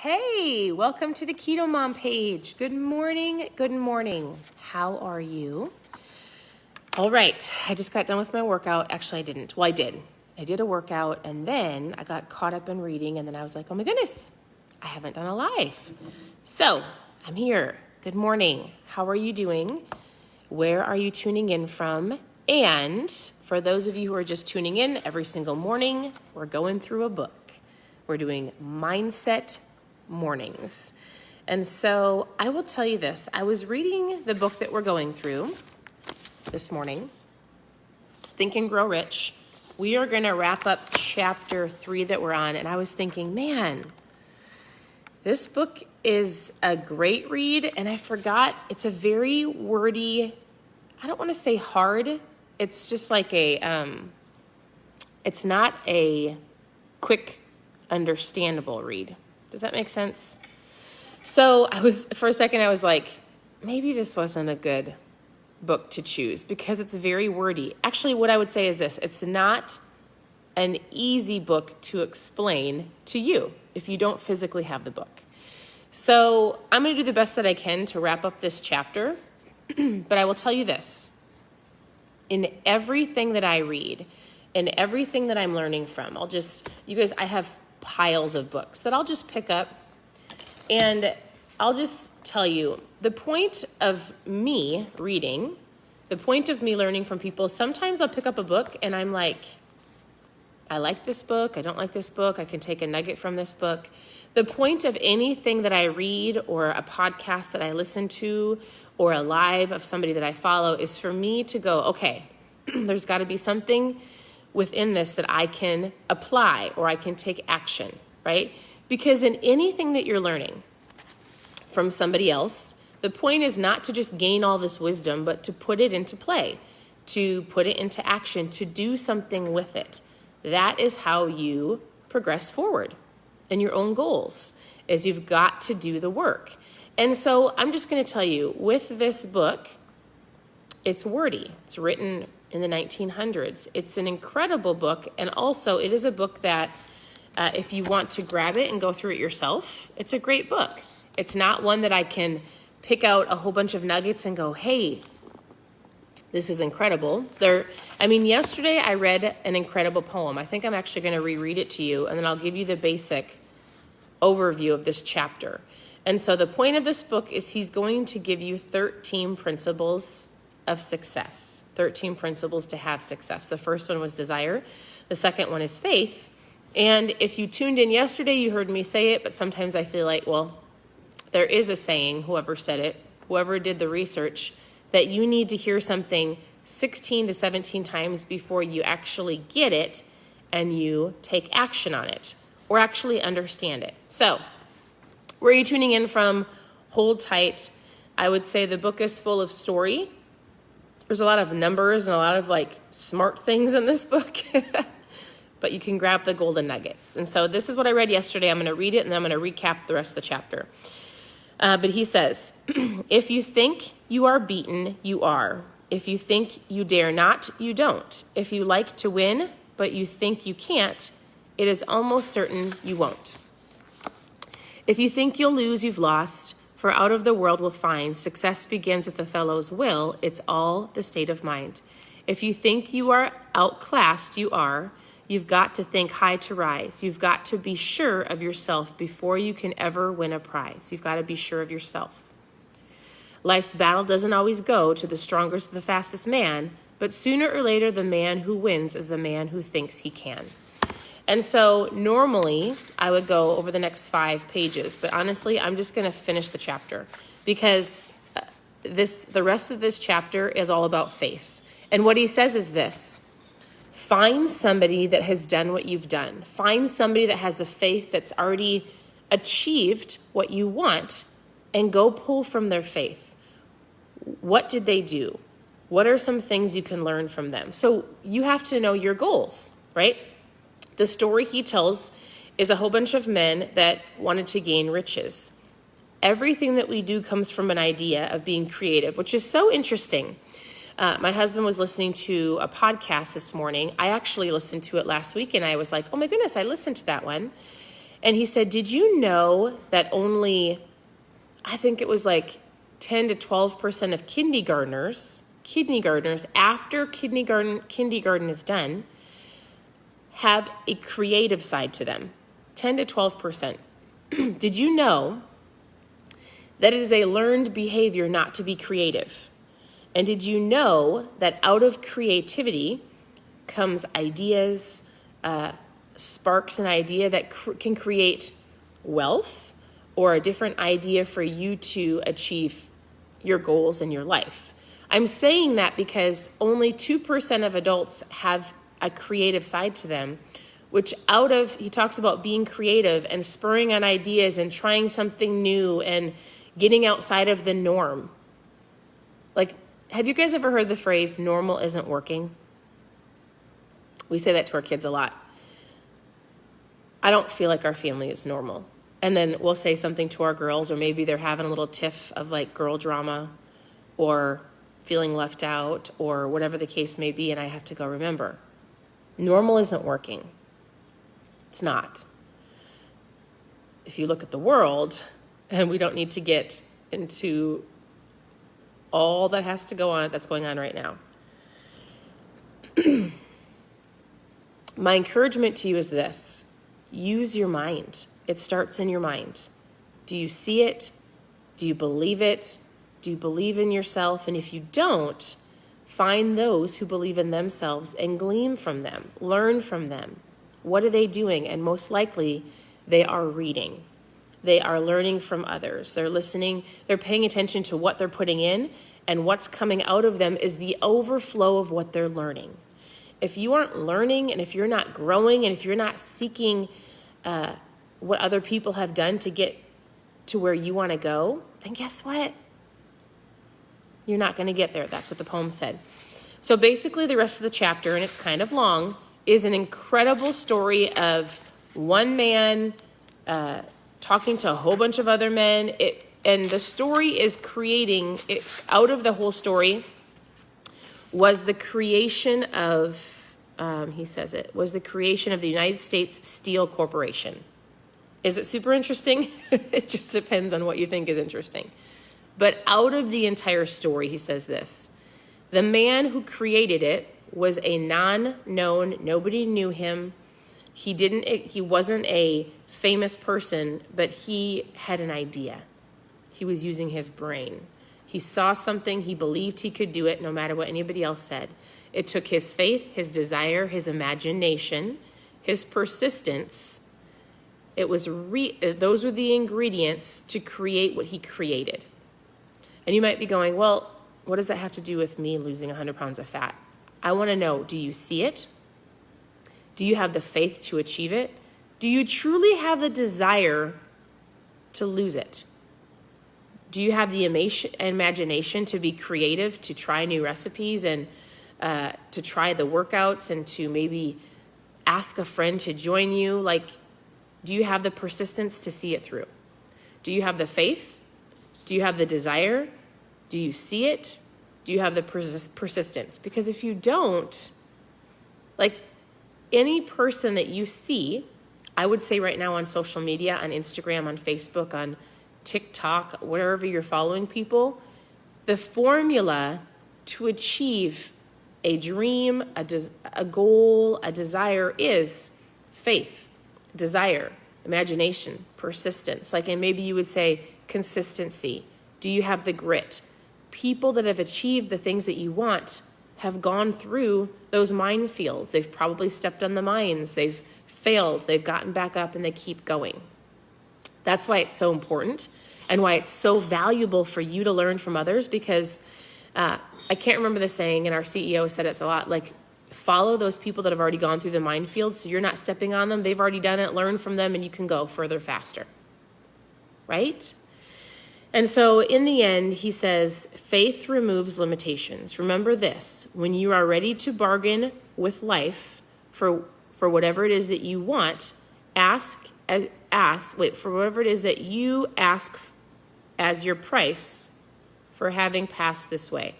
Hey, welcome to the Keto Mom page. Good morning. Good morning. How are you? All right. I just got done with my workout. Actually, I didn't. Well, I did. I did a workout and then I got caught up in reading and then I was like, oh my goodness, I haven't done a live. So I'm here. Good morning. How are you doing? Where are you tuning in from? And for those of you who are just tuning in every single morning, we're going through a book. We're doing mindset mornings. And so I will tell you this. I was reading the book that we're going through this morning, Think and Grow Rich. We are going to wrap up chapter 3 that we're on. And I was thinking, man, this book is a great read. And I forgot it's a very wordy, I don't want to say hard. It's just like it's not a quick, understandable read. Does that make sense? So for a second, I was like, maybe this wasn't a good book to choose because it's very wordy. Actually, what I would say is this. It's not an easy book to explain to you if you don't physically have the book. So I'm going to do the best that I can to wrap up this chapter. But I will tell you this. In everything that I read, and everything that I'm learning from, I have piles of books that I'll just pick up and I'll just tell you the point of me reading, the point of me learning from people. Sometimes I'll pick up a book and I'm like, I like this book. I don't like this book. I can take a nugget from this book. The point of anything that I read or a podcast that I listen to or a live of somebody that I follow is for me to go, okay, there's got to be something within this that I can apply or I can take action, right? Because in anything that you're learning from somebody else, the point is not to just gain all this wisdom, but to put it into play, to put it into action, to do something with it. That is how you progress forward in your own goals, is you've got to do the work. And so I'm just going to tell you, with this book, it's wordy. It's written in the 1900s. It's an incredible book. And also it is a book that if you want to grab it and go through it yourself, it's a great book. It's not one that I can pick out a whole bunch of nuggets and go, hey, this is incredible. Yesterday I read an incredible poem. I think I'm actually going to reread it to you, and then I'll give you the basic overview of this chapter. And so the point of this book is he's going to give you 13 principles of success, 13 principles to have success. The first one was desire. The second one is faith. And if you tuned in yesterday, you heard me say it, but sometimes I feel like, well, there is a saying, whoever said it, whoever did the research, that you need to hear something 16 to 17 times before you actually get it and you take action on it or actually understand it. So, where are you tuning in from? Hold tight. I would say the book is full of story. There's a lot of numbers and a lot of smart things in this book, but you can grab the golden nuggets. And so this is what I read yesterday. I'm going to read it and then I'm going to recap the rest of the chapter. But he says, if you think you are beaten, you are. If you think you dare not, you don't. If you like to win, but you think you can't, it is almost certain you won't. If you think you'll lose, you've lost, for out of the world will find success begins with the fellow's will. It's all the state of mind. If you think you are outclassed, you are. You've got to think high to rise. You've got to be sure of yourself before you can ever win a prize. You've got to be sure of yourself. Life's battle doesn't always go to the strongest or the fastest man, but sooner or later the man who wins is the man who thinks he can. And so normally I would go over the next 5 pages, but honestly, I'm just going to finish the chapter because the rest of this chapter is all about faith. And what he says is this: find somebody that has done what you've done. Find somebody that has the faith that's already achieved what you want and go pull from their faith. What did they do? What are some things you can learn from them? So you have to know your goals, right? The story he tells is a whole bunch of men that wanted to gain riches. Everything that we do comes from an idea of being creative, which is so interesting. My husband was listening to a podcast this morning. I actually listened to it last week, and I was like, oh my goodness, I listened to that one. And he said, did you know that only, I think it was like 10 to 12% of kindergartners after kindergarten is done have a creative side to them? 10 to 12%. Did you know that it is a learned behavior not to be creative? And did you know that out of creativity comes ideas, sparks an idea that can create wealth or a different idea for you to achieve your goals in your life? I'm saying that because only 2% of adults have a creative side to them, which he talks about being creative and spurring on ideas and trying something new and getting outside of the norm. Like, have you guys ever heard the phrase, normal isn't working? We say that to our kids a lot. I don't feel like our family is normal. And then we'll say something to our girls, or maybe they're having a little tiff of like girl drama or feeling left out or whatever the case may be. And I have to go, remember, normal isn't working. It's not. If you look at the world, and we don't need to get into all that has to go on, that's going on right now. My encouragement to you is this: use your mind. It starts in your mind. Do you see it? Do you believe it? Do you believe in yourself? And if you don't, find those who believe in themselves and glean from them, learn from them. What are they doing? And most likely, they are reading. They are learning from others. They're listening. They're paying attention to what they're putting in, and what's coming out of them is the overflow of what they're learning. If you aren't learning, and if you're not growing, and if you're not seeking what other people have done to get to where you want to go, then guess what? You're not going to get there. That's what the poem said. So basically the rest of the chapter, and it's kind of long, is an incredible story of one man talking to a whole bunch of other men. And the story is creating, out of the whole story was the creation of, he says it, was the creation of the United States Steel Corporation. Is it super interesting? It just depends on what you think is interesting. But out of the entire story, he says this: the man who created it was a non-known, nobody knew him. He wasn't a famous person, but he had an idea. He was using his brain. He saw something, he believed he could do it no matter what anybody else said. It took his faith, his desire, his imagination, his persistence. Those were the ingredients to create what he created. And you might be going, well, what does that have to do with me losing 100 pounds of fat? I want to know, do you see it? Do you have the faith to achieve it? Do you truly have the desire to lose it? Do you have the imagination to be creative, to try new recipes and to try the workouts and to maybe ask a friend to join you? Like, do you have the persistence to see it through? Do you have the faith? Do you have the desire? Do you see it? Do you have the persistence? Because if you don't, like any person that you see, I would say right now on social media, on Instagram, on Facebook, on TikTok, wherever you're following people, the formula to achieve a dream, a goal, a desire is faith, desire, imagination, persistence. Like, and maybe you would say consistency. Do you have the grit? People that have achieved the things that you want have gone through those minefields. They've probably stepped on the mines. They've failed. They've gotten back up and they keep going. That's why it's so important and why it's so valuable for you to learn from others, because I can't remember the saying, and our CEO said it a lot, like, follow those people that have already gone through the minefield so you're not stepping on them. They've already done it. Learn from them and you can go further faster. Right? And so in the end, he says, faith removes limitations. Remember this: when you are ready to bargain with life for whatever it is that you want, for whatever it is that you ask as your price for having passed this way.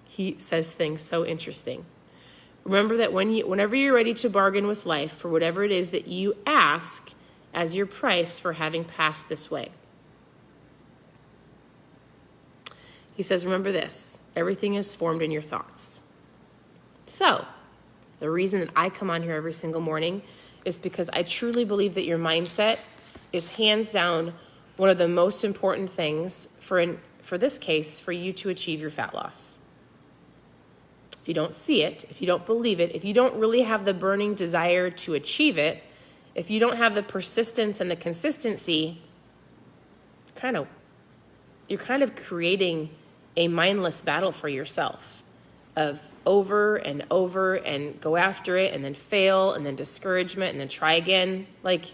He says things so interesting. Remember that whenever you're ready to bargain with life for whatever it is that you ask as your price for having passed this way. He says, remember this, everything is formed in your thoughts. So, the reason that I come on here every single morning is because I truly believe that your mindset is hands down one of the most important things for this case, for you to achieve your fat loss. If you don't see it, if you don't believe it, if you don't really have the burning desire to achieve it, if you don't have the persistence and the consistency, you're kind of creating a mindless battle for yourself of over and over and go after it and then fail and then discouragement and then try again. Like,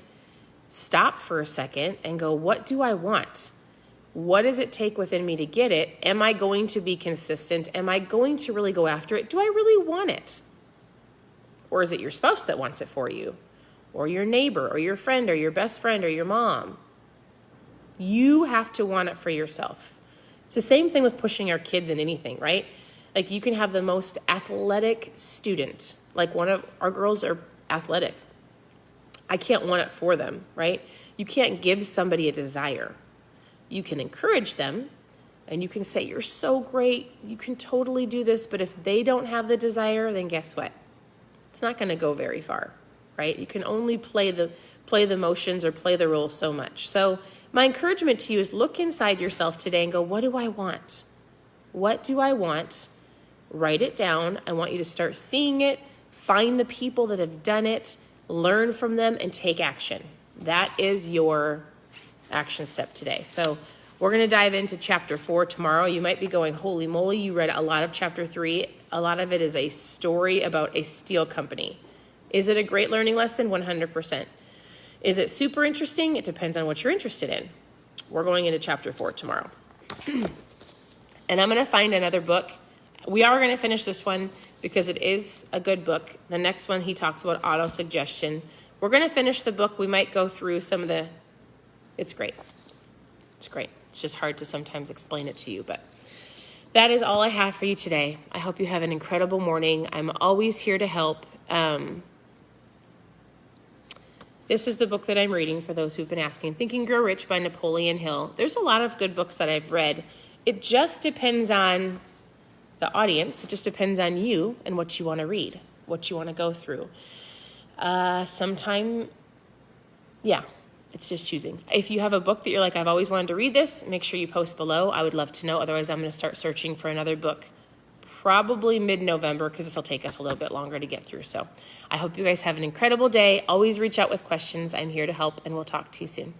stop for a second and go, what do I want? What does it take within me to get it? Am I going to be consistent? Am I going to really go after it? Do I really want it? Or is it your spouse that wants it for you? Or your neighbor, or your friend, or your best friend, or your mom? You have to want it for yourself. It's the same thing with pushing our kids in anything, right? Like, you can have the most athletic student. Like, one of our girls are athletic. I can't want it for them, right? You can't give somebody a desire. You can encourage them, and you can say, you're so great, you can totally do this, but if they don't have the desire, then guess what? It's not going to go very far, right? You can only play the motions or play the role so much. So my encouragement to you is look inside yourself today and go, what do I want? What do I want? Write it down. I want you to start seeing it, find the people that have done it, learn from them, and take action. That is your action step today. So we're going to dive into chapter 4 tomorrow. You might be going, holy moly, you read a lot of chapter 3. A lot of it is a story about a steel company. Is it a great learning lesson? 100%. Is it super interesting? It depends on what you're interested in. We're going into chapter 4 tomorrow. And I'm going to find another book. We are going to finish this one because it is a good book. The next one, he talks about auto-suggestion. We're going to finish the book. We might go through some of the... It's great. It's great. It's just hard to sometimes explain it to you, but that is all I have for you today. I hope you have an incredible morning. I'm always here to help. This is the book that I'm reading for those who've been asking, Think and Grow Rich by Napoleon Hill. There's a lot of good books that I've read. It just depends on the audience. It just depends on you and what you want to read, what you want to go through. It's just choosing. If you have a book that you're like, I've always wanted to read this, make sure you post below. I would love to know. Otherwise, I'm going to start searching for another book probably mid-November because this will take us a little bit longer to get through. So I hope you guys have an incredible day. Always reach out with questions. I'm here to help, and we'll talk to you soon.